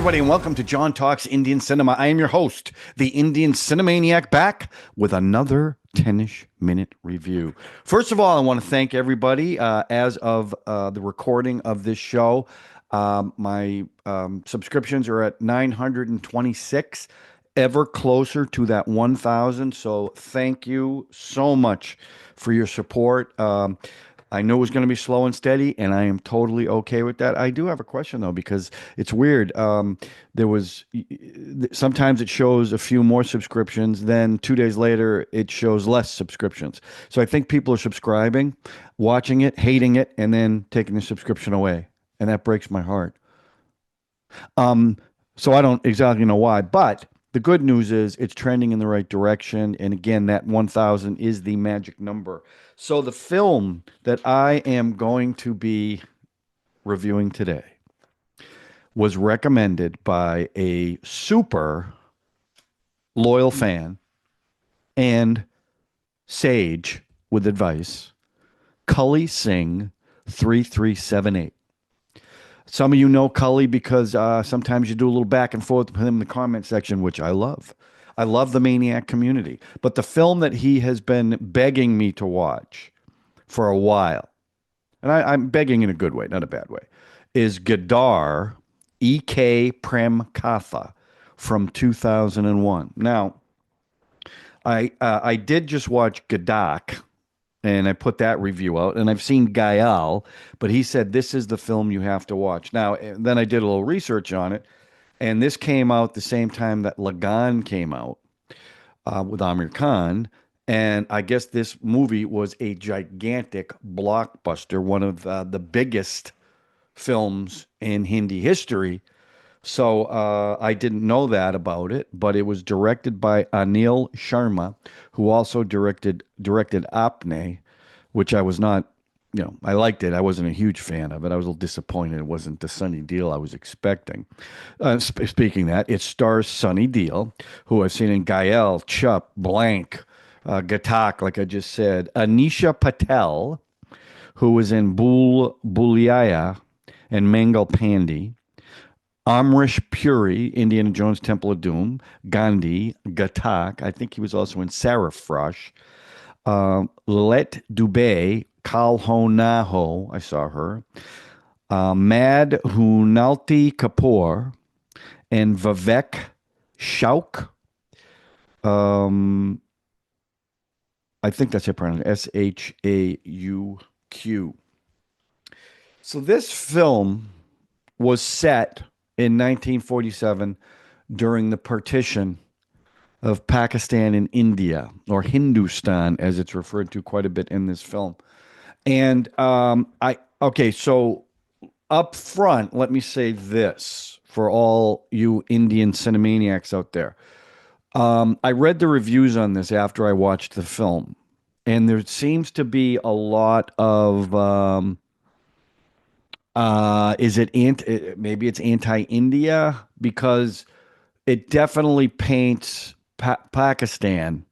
everybody, and welcome to John Talks Indian Cinema. I am your host, the Indian Cine-MANIAC, back with another 10ish minute review. First of all, I want to thank everybody. As of the recording of this show, my subscriptions are at 926, ever closer to that 1,000. So thank you so much for your support. I knew it was going to be slow and steady, and I am totally okay with that. I do have a question, though, because it's weird. Sometimes it shows a few more subscriptions, then 2 days later, it shows less subscriptions. So I think people are subscribing, watching it, hating it, and then taking the subscription away. And that breaks my heart. So I don't exactly know why, but the good news is it's trending in the right direction. And again, that 1,000 is the magic number. So the film that I am going to be reviewing today was recommended by a super loyal fan and sage with advice, Cully Singh 3378. Some of you know Cully because sometimes you do a little back and forth with him in the comment section, which I love. I love the Maniac community. But the film that he has been begging me to watch for a while, and I'm begging in a good way, not a bad way, is Gadar, E.K. Prem Katha from 2001. Now, I did just watch Ghatak, and I put that review out, and I've seen Gayal, but he said this is the film you have to watch. Now, then I did a little research on it, and this came out the same time that Lagan came out with Amir Khan, and I guess this movie was a gigantic blockbuster, one of the biggest films in Hindi history. So I didn't know that about it, but it was directed by Anil Sharma, who also directed Apne, which I was not, I liked it. I wasn't a huge fan of it. I was a little disappointed it wasn't the Sunny Deol I was expecting. Speaking of that, it stars Sunny Deol, who I've seen in Gael, Chup, Blank, Ghatak, like I just said, Aneesha Patel, who was in Bhool Bhulaiyaa and Mangal Pandey, Amrish Puri, Indiana Jones Temple of Doom, Gandhi, Ghatak. I think he was also in Sarafrosh. Let Dubey, Kalho Naho, I saw her. Mad Hunalti Kapoor, and Vivek Shauq. I think that's it, Shauq. So this film was set in 1947 during the partition of Pakistan and India, or Hindustan, as it's referred to quite a bit in this film. And so up front, let me say this for all you Indian cinemaniacs out there. I read the reviews on this after I watched the film, and there seems to be a lot of maybe it's anti-India, because it definitely paints Pakistan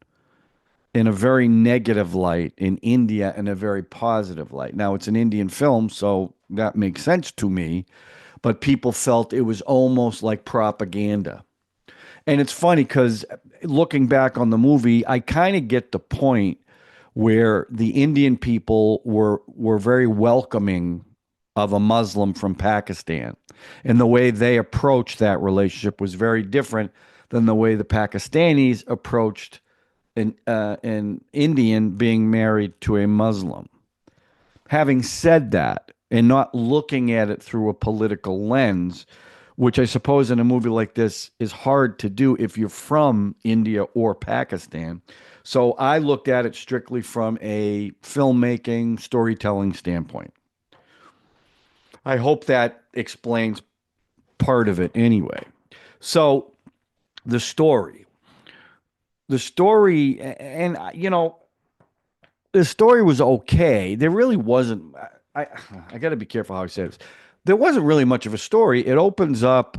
in a very negative light, in India in a very positive light. Now, it's an Indian film, so that makes sense to me, but people felt it was almost like propaganda. And it's funny because looking back on the movie, I kind of get the point where the Indian people were very welcoming of a Muslim from Pakistan. And the way they approached that relationship was very different than the way the Pakistanis approached an Indian being married to a Muslim. Having said that, and not looking at it through a political lens, which I suppose in a movie like this is hard to do if you're from India or Pakistan. So I looked at it strictly from a filmmaking, storytelling standpoint. I hope that explains part of it anyway. So the story, and the story was okay. There really wasn't. I got to be careful how I say this. There wasn't really much of a story. It opens up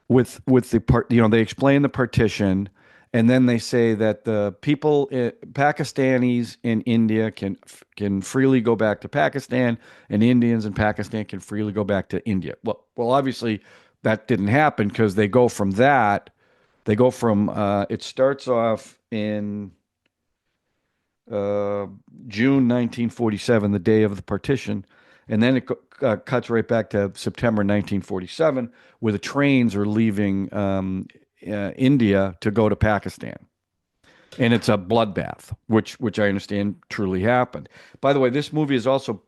with the part. They explain the partition, and then they say that the people, Pakistanis in India, can freely go back to Pakistan, and Indians in Pakistan can freely go back to India. Well, obviously, that didn't happen because they go from that. They go from it starts off in uh, June 1947, the day of the partition, and then it cuts right back to September 1947, where the trains are leaving India to go to Pakistan, and it's a bloodbath, which I understand truly happened. By the way, this movie is also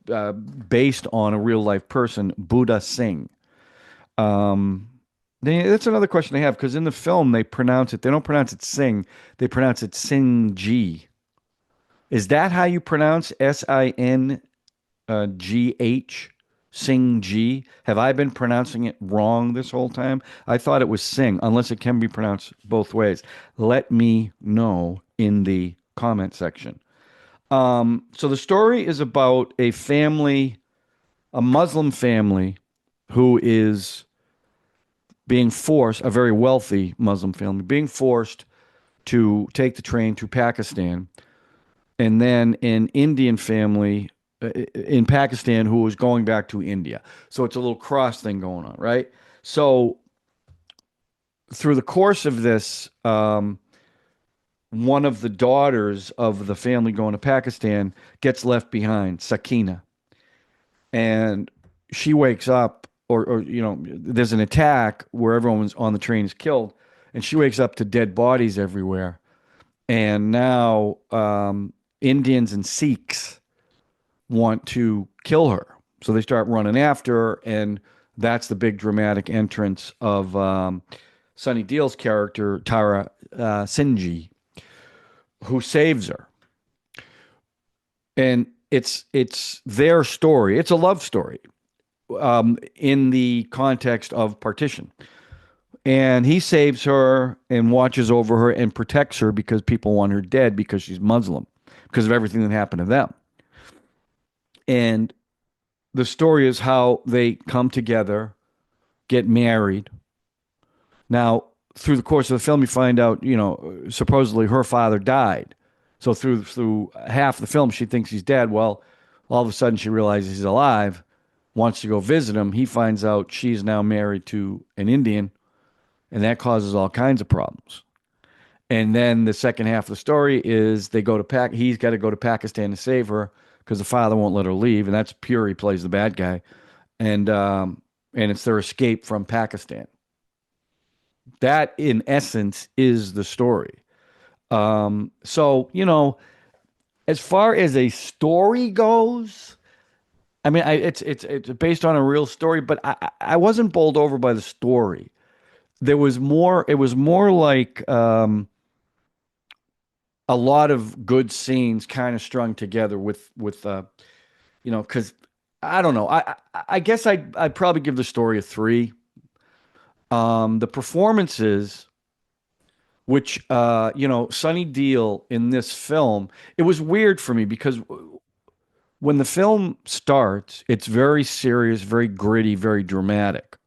based on a real life person, Buddha Singh. Um, that's another question I have because in the film they don't pronounce it Singh, they pronounce it Singh G. Is that how you pronounce Singh? Sing G? Have I been pronouncing it wrong this whole time? I thought it was Sing, unless it can be pronounced both ways. Let me know in the comment section. So the story is about a family, a Muslim family, who is being forced, a very wealthy Muslim family, being forced to take the train to Pakistan, and then an Indian family in Pakistan who was going back to India. So it's a little cross thing going on, right? So through the course of this, one of the daughters of the family going to Pakistan gets left behind, Sakina, and she wakes up, or there's an attack where everyone's on the train is killed, and she wakes up to dead bodies everywhere, and now Indians and Sikhs want to kill her. So they start running after her, and that's the big dramatic entrance of Sunny Deol's character, Tara Sinji, who saves her. And it's their story. It's a love story in the context of partition. And he saves her and watches over her and protects her because people want her dead because she's Muslim, because of everything that happened to them. And the story is how they come together, get married. Now, through the course of the film, you find out, supposedly her father died. So through half the film, she thinks he's dead. Well, all of a sudden she realizes he's alive, wants to go visit him. He finds out she's now married to an Indian, and that causes all kinds of problems. And then the second half of the story is they go to he's got to go to Pakistan to save her because the father won't let her leave, and that's Puri plays the bad guy, and it's their escape from Pakistan. That, in essence, is the story. So as far as a story goes, I mean, it's based on a real story, but I wasn't bowled over by the story. There was more. It was more like a lot of good scenes kind of strung together with because I don't know. I guess I'd probably give the story a 3. The performances, which Sunny Deol in this film, it was weird for me because when the film starts, it's very serious, very gritty, very dramatic.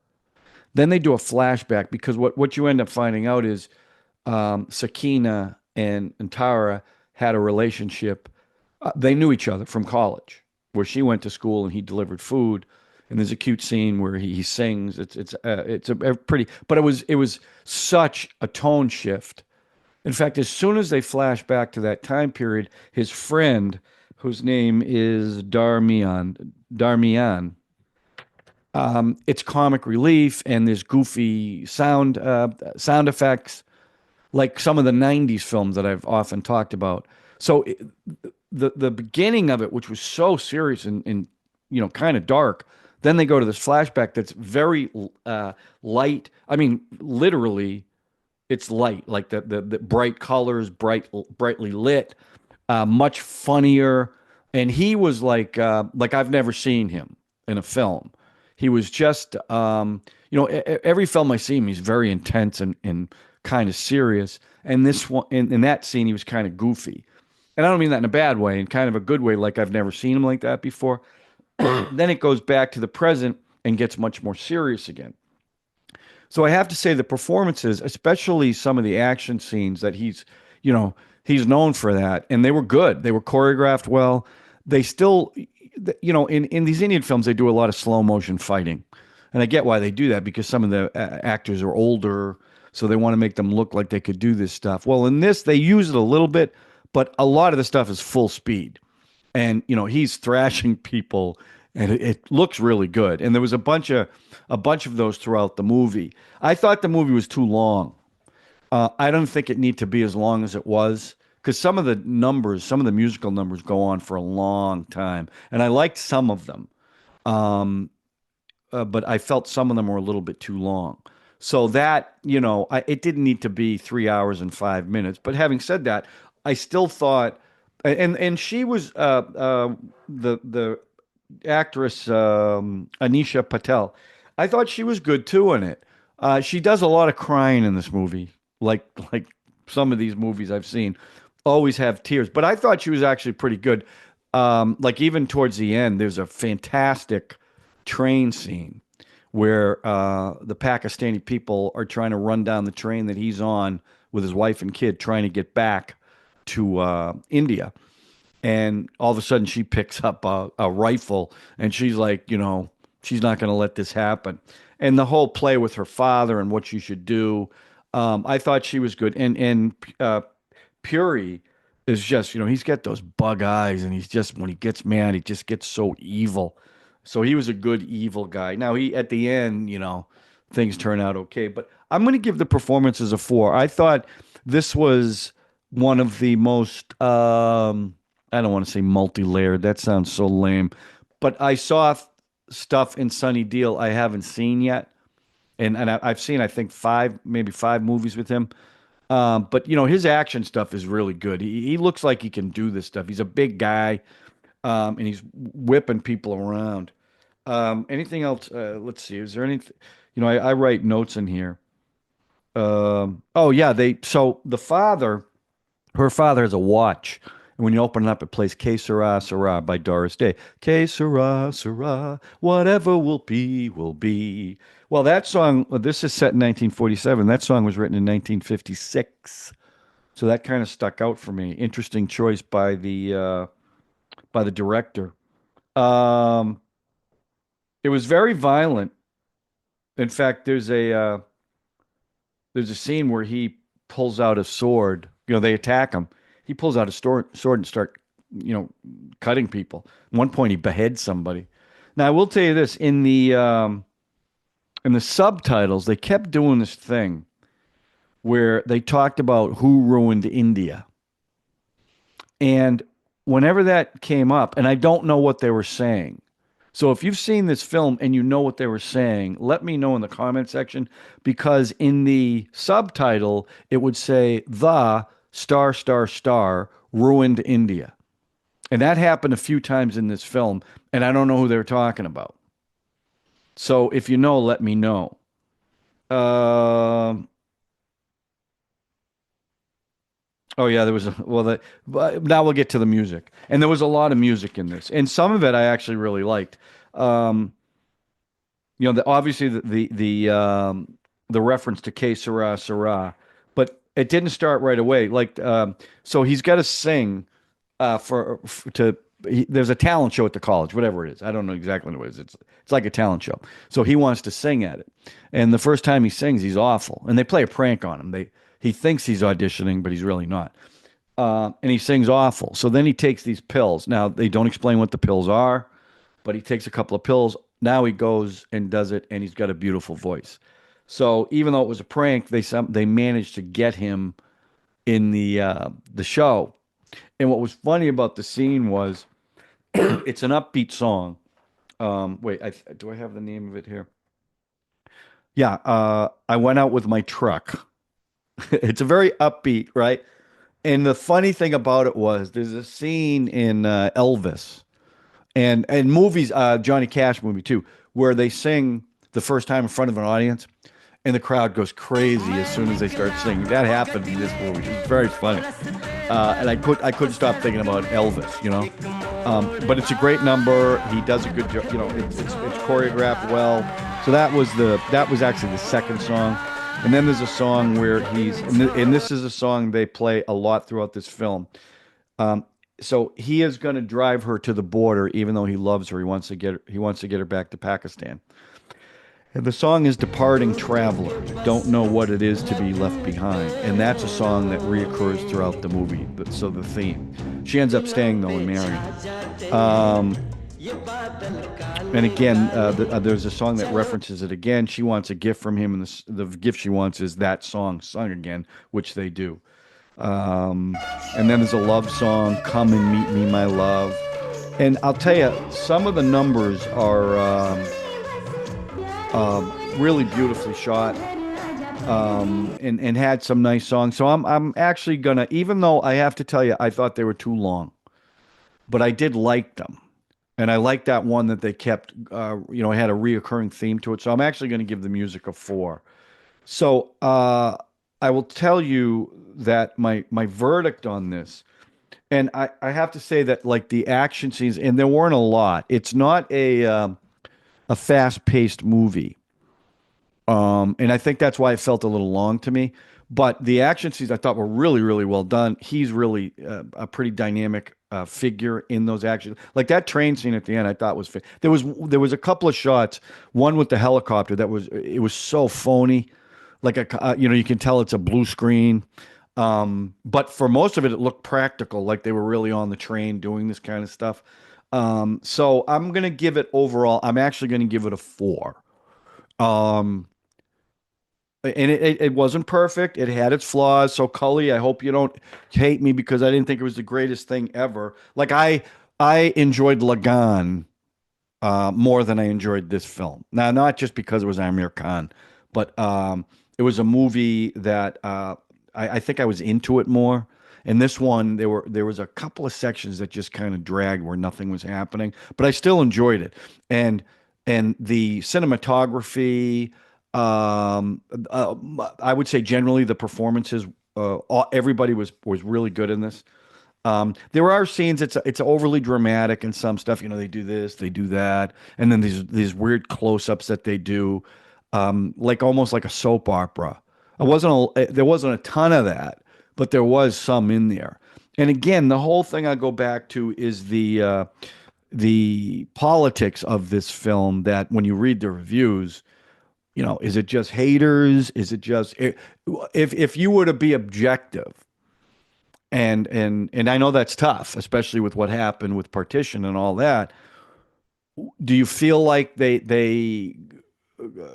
Then they do a flashback because what you end up finding out is Sakina and Tara had a relationship. They knew each other from college, where she went to school and he delivered food. And there's a cute scene where he sings. It's a pretty, but it was such a tone shift. In fact, as soon as they flash back to that time period, his friend, whose name is Darmian, it's comic relief and there's goofy sound effects like some of the 90s films that I've often talked about. So the beginning of it, which was so serious and kind of dark, then they go to this flashback that's very light. I mean, literally, it's light, like the bright colors, brightly lit, much funnier. And he was like I've never seen him in a film. He was just, every film I see him, he's very intense and kind of serious. And this one, in that scene, he was kind of goofy. And I don't mean that in a bad way, in kind of a good way, like I've never seen him like that before. Then it goes back to the present and gets much more serious again. So I have to say the performances, especially some of the action scenes that he's known for that, and they were good. They were choreographed well. They still, in these Indian films, they do a lot of slow motion fighting. And I get why they do that because some of the actors are older, so they want to make them look like they could do this stuff. Well, in this, they use it a little bit, but a lot of the stuff is full speed. And, he's thrashing people and it looks really good. And there was a bunch of those throughout the movie. I thought the movie was too long. I don't think it need to be as long as it was because some of the musical numbers go on for a long time, and I liked some of them, but I felt some of them were a little bit too long. So that it didn't need to be 3 hours and 5 minutes. But having said that, I still thought, and she was the actress Aneesha Patel. I thought she was good too in it. She does a lot of crying in this movie, like some of these movies I've seen, always have tears. But I thought she was actually pretty good. Like even towards the end, there's a fantastic train scene where the Pakistani people are trying to run down the train that he's on with his wife and kid, trying to get back to India. And all of a sudden, she picks up a rifle and she's like, she's not going to let this happen. And the whole play with her father and what she should do, I thought she was good. And Puri is just, he's got those bug eyes, and he's just when he gets mad, he just gets so evil. So he was a good evil guy. Now he at the end, things turn out okay. But I'm going to give the performances a 4. I thought this was one of the most I don't want to say multi-layered. That sounds so lame. But I saw stuff in Sunny Deol I haven't seen yet. I've seen, I think, maybe five movies with him. But his action stuff is really good. He looks like he can do this stuff. He's a big guy, and he's whipping people around. Anything else? Let's see. Is there anything? I write notes in here. Oh yeah, so her father has a watch. And when you open it up, it plays Que Sera, Sera by Doris Day. Que Sera, Sera, whatever will be, will be. Well, that song, this is set in 1947. That song was written in 1956. So that kind of stuck out for me. Interesting choice by the director. Um, it was very violent. In fact, there's a scene where he pulls out a sword. They attack him. He pulls out a sword and start, you know, cutting people. At one point, he beheads somebody. Now, I will tell you this: in the subtitles, they kept doing this thing where they talked about who ruined India, and whenever that came up, and I don't know what they were saying. So if you've seen this film and you know what they were saying, let me know in the comment section because in the subtitle it would say the star star star ruined India. And that happened a few times in this film and I don't know who they were talking about. So if you know, let me know. Um oh yeah, there was but now we'll get to the music. And there was a lot of music in this. And some of it I actually really liked. Um obviously the reference to Que Sera Sera, but it didn't start right away. So he's got to sing there's a talent show at the college, whatever it is. I don't know exactly what it is. It's like a talent show. So he wants to sing at it, and the first time he sings, he's awful, and they play a prank on him. He thinks he's auditioning, but he's really not. And he sings awful. So then he takes these pills. Now they don't explain what the pills are, but he takes a couple of pills. Now he goes and does it, and he's got a beautiful voice. So even though it was a prank, they managed to get him in the show. And what was funny about the scene was it's an upbeat song. Wait, do I have the name of it here? Yeah, I went out with my truck. It's a very upbeat, right? And the funny thing about it was there's a scene in Elvis and movies, Johnny Cash movie too, where they sing the first time in front of an audience, and the crowd goes crazy as soon as they start singing. That happened in this movie. It's very funny, and I couldn't stop thinking about Elvis, you know. But it's a great number. He does a good job. You know, it's choreographed well. So that was actually the second song, and then there's a song where and this is a song they play a lot throughout this film. Um, so he is going to drive her to the border, even though he loves her. He wants to get her back to Pakistan. And the song is Departing Traveler. Don't know what it is to be left behind. And that's a song that reoccurs throughout the movie. So the theme. She ends up staying, though, and marrying. And again, there's a song that references it again. She wants a gift from him, and the gift she wants is that song sung again, which they do. And then there's a love song, Come and Meet Me, My Love. And I'll tell you, some of the numbers are really beautifully shot, and had some nice songs. So I'm actually gonna, even though I have to tell you, I thought they were too long, but I did like them. And I like that one that they kept, it had a reoccurring theme to it. So I'm actually going to give the music a 4. So I will tell you that my verdict on this, and I have to say that like the action scenes, and there weren't a lot. It's not a fast-paced movie. And I think that's why it felt a little long to me. But the action scenes I thought were really, really well done. He's really a pretty dynamic figure in those actions. Like that train scene at the end, I thought was there was a couple of shots. One with the helicopter it was so phony. Like you can tell it's a blue screen. But for most of it, it looked practical, like they were really on the train doing this kind of stuff. So I'm gonna give it overall. I'm actually gonna give it a 4. And it wasn't perfect. It had its flaws. So Cully, I hope you don't hate me because I didn't think it was the greatest thing ever. Like I enjoyed Lagan more than I enjoyed this film. Now, not just because it was Amir Khan, but it was a movie that I think I was into it more. And this one, there was a couple of sections that just kind of dragged where nothing was happening, but I still enjoyed it. And the cinematography. I would say generally the performances, everybody was really good in this. There are scenes it's overly dramatic and some stuff. They do this, they do that, and then these weird close-ups that they do, like almost like a soap opera. There wasn't a ton of that, but there was some in there. And again, the whole thing I go back to is the politics of this film. That when you read the reviews. Is it just haters? Is it just if you were to be objective, and I know that's tough, especially with what happened with partition and all that. Do you feel like they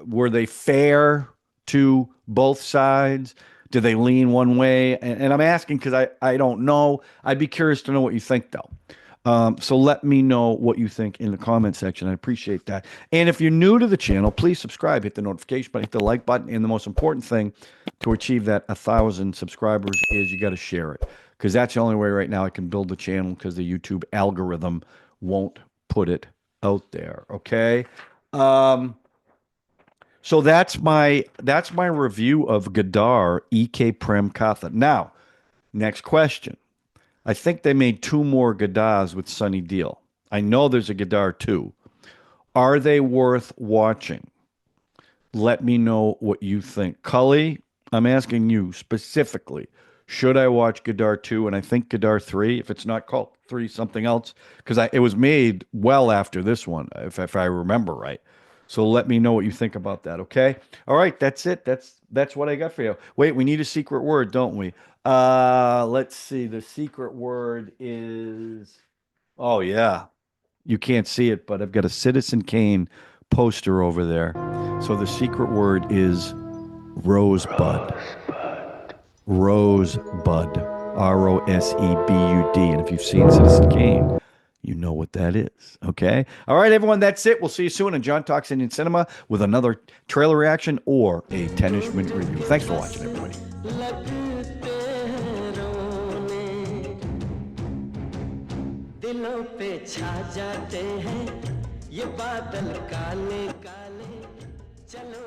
were they fair to both sides? Do they lean one way? And I'm asking because I don't know. I'd be curious to know what you think though. So let me know what you think in the comment section. I appreciate that. And if you're new to the channel, please subscribe, hit the notification button, hit the like button. And the most important thing to achieve that 1,000 subscribers is you got to share it, because that's the only way right now I can build the channel, because the YouTube algorithm won't put it out there. Okay. So that's my review of Gadar, E.K. Prem Katha. Now, next question. I think they made 2 more Gadars with Sunny Deol. I know there's a Gadar 2. Are they worth watching? Let me know what you think. Cully, I'm asking you specifically, should I watch Gadar 2? And I think Gadar 3, if it's not called 3, something else, because it was made well after this one, if I remember right. So let me know what you think about that, okay? All right, that's it. That's what I got for you. Wait, we need a secret word, don't we? Let's see. The secret word is, oh yeah, you can't see it, but I've got a Citizen Kane poster over there. So the secret word is rosebud. Rosebud. Rosebud. And if you've seen Citizen Kane, you know what that is. Okay. All right, everyone. That's it. We'll see you soon on John Talks Indian Cinema with another trailer reaction or a 10ish-minute review. Thanks for watching, everybody. दिलों पे छा जाते हैं ये बादल काले काले